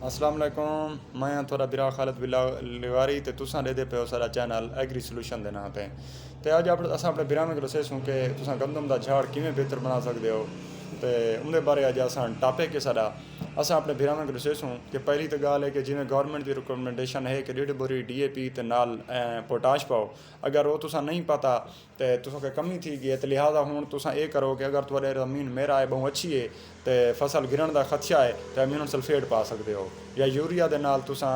अस्सलाम वालेकुम, मैं थोड़ा बिरा खालिद लिवारी ते तुसां दे पे सारा चैनल एग्री सोल्यूशन दे नाम पे ते अज अस अपने बिरा में दस्से सूं कि तुसां गंदम दा झाड़ किवें बेहतर बना सकदे हो ते उंदे बारे अज असां टॉपिक है सारा अस अपने बिरा में दस्से सूं कि पहली तो गल है कि जिवें गवर्नमेंट की रिकमेंडेशन है कि 1.5 बोरी DAP ते नाल पोटाश पाओ। अगर वो तुसां नहीं पता तो तुसां कमी थी गई है तो लिहाजा हुण तुसां ये करो कि अगर थोड़ी ज़मीन मेरा है बहुत अच्छी है तो फसल गिरन का खदशा है तो अम्मोनियम सल्फेट पा सकते हो या यूरिया के नाल तुसां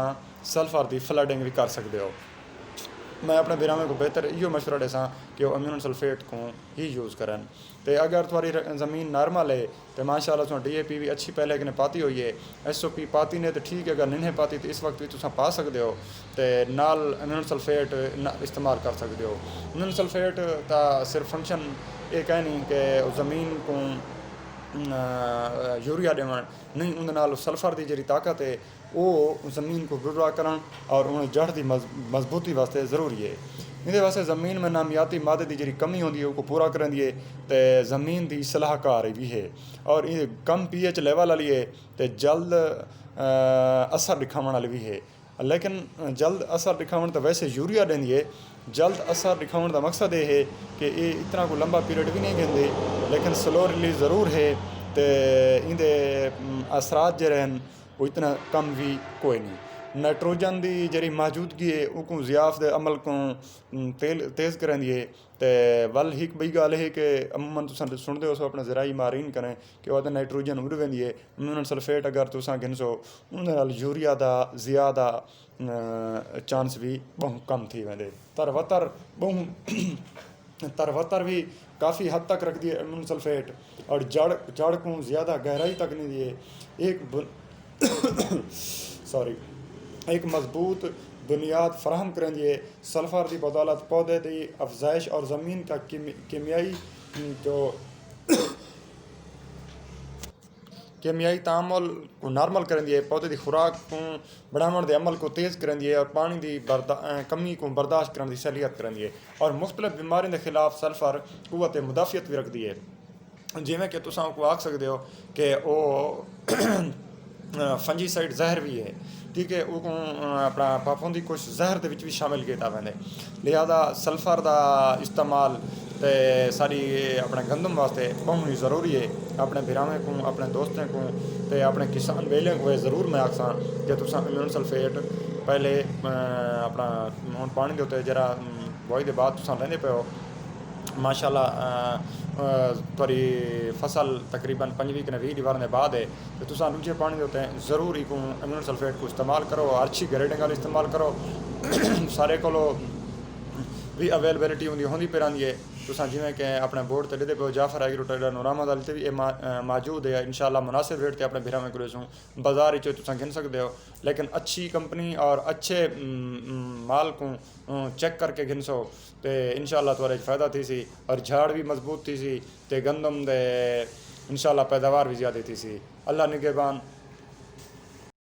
सल्फर की फ्लडिंग भी कर सकते हो। मैं अपने बिरामे को बेहतर यो मशवरा देसां कि वो अम्मोनियम सल्फेट को ही यूज़ करन। तो अगर थोड़ी ज़मीन नॉर्मल है तो माशाल्लाह तुम DAP भी अच्छी पहले कि पाती हुई है, SOP पाती ने तो ठीक है, अगर नहीं पाती तो इस वक्त भी तुम पा सकते हो तो नाल अम्मोनियम सल्फेट इस्तेमाल कर सकते हो। अम्मोनियम सल्फेट का सिर्फ फंक्शन एक है नहीं कि ज़मीन को यूरिया देवन नहीं, उन नाल सल्फर की जी ताकत है वो ज़मीन को गुर्रा करन और उन्हें जड़ की मजबूती वास्ते ज़रूरी है। इहदे वास्ते ज़मीन में नामियाती मादे की जी कमी होती है वो पूरा करन दी तो ज़मीन की सलाहकार भी है और ये कम pH लेवल वाली है तो जल्द असर दिखाने वाली भी है। लेकिन जल्द असर दिखावन तो वैसे यूरिया देंदी है, जल्द असर दिखावन का मकसद ये है कि ये इतना को लंबा पीरियड भी नहीं देंदी लेकिन स्लो रिलीज ज़रूर है तो इहदे असरात जो रहन वो इतना कम भी कोई नहीं। नाइट्रोजन की जी मौजूदगी है वो ज़ियाफ़ के अमल को तेज़ करेंदी है तो वल एक बई गल है कि अमूमन तुम सुनते हो अपने ज़राई मारीन करें कि वह नाइट्रोजन उड़ वेंदी है। अम्मोनियम सल्फेट अगर तुम गिनसो उन यूरिया का ज़्यादा चांस भी बहुत कम थी वेंदे। तरवतर भी काफ़ी हद तक रखती है अम्मोनियम सल्फेट और जड़ को ज़्यादा गहराई तक नहीं दिए एक मजबूत बुनियाद फराहम करेंदी है। सल्फर की बदौलत पौधे की अफजाइश और ज़मीन का केमियाई तामल को नॉर्मल करेंदी है, पौधे की खुराक को बढ़ावन के अमल को तेज़ करेंदी है और पानी की कमी को बर्दाश्त करने की सहूलियत करेंदी है और मुख्तलिफ बीमारियों के खिलाफ सल्फर कुव्वत मुदाफ़ियत भी रखती है। जिमें कि तुम को आख सकते हो कि वो फंजीसाइड जहर भी है, ठीक है, वो अपना पापोंदी कुछ जहर के भी शामिल किया वेंदे। लिहाजा सल्फर का इस्तेमाल तो सारी अपने गंदम वास्ते बहुत ही ज़रूरी है। अपने बिरामे को अपने दोस्तों को तो अपने किसान बेलियों को ज़रूर मैं आखसा कि तुम अम्मोनियम सल्फेट पहले अपना हुण पानी के उत्ते जरा बुआई के बाद तुम लेंदे पे हो माशाल्लाह थोड़ी फसल तकरीबन 25 कि 20 दीवार के बाद है तो तुम दूजे पानी के उत्ते ज़रूर एक अम्मोनियम सल्फेट को इस्तेमाल करो, अच्छी ग्रेडिंग वाला इस्तेमाल करो। सारे को भी अवेलेबिलिटी होंदी पे रही है। तुम जिमें कि अपने बोर्ड से लिखते पे जाफर एग्रो ट्रेडर नूरामद वाले भी मौजूद है, इंशाल्लाह मुनासिब रेट से अपने बिरा में करो बाजार तुम गिन सकते हो। लेकिन अच्छी कंपनी और अच्छे माल को चेक करके गिनसो तो इंशाल्लाह थोड़े फ़ायदा थी सी और झाड़ भी मजबूत थी सी तो गंदम दे इंशाल्लाह पैदावार भी ज़्यादा थी सी। अल्लाह निगहबान।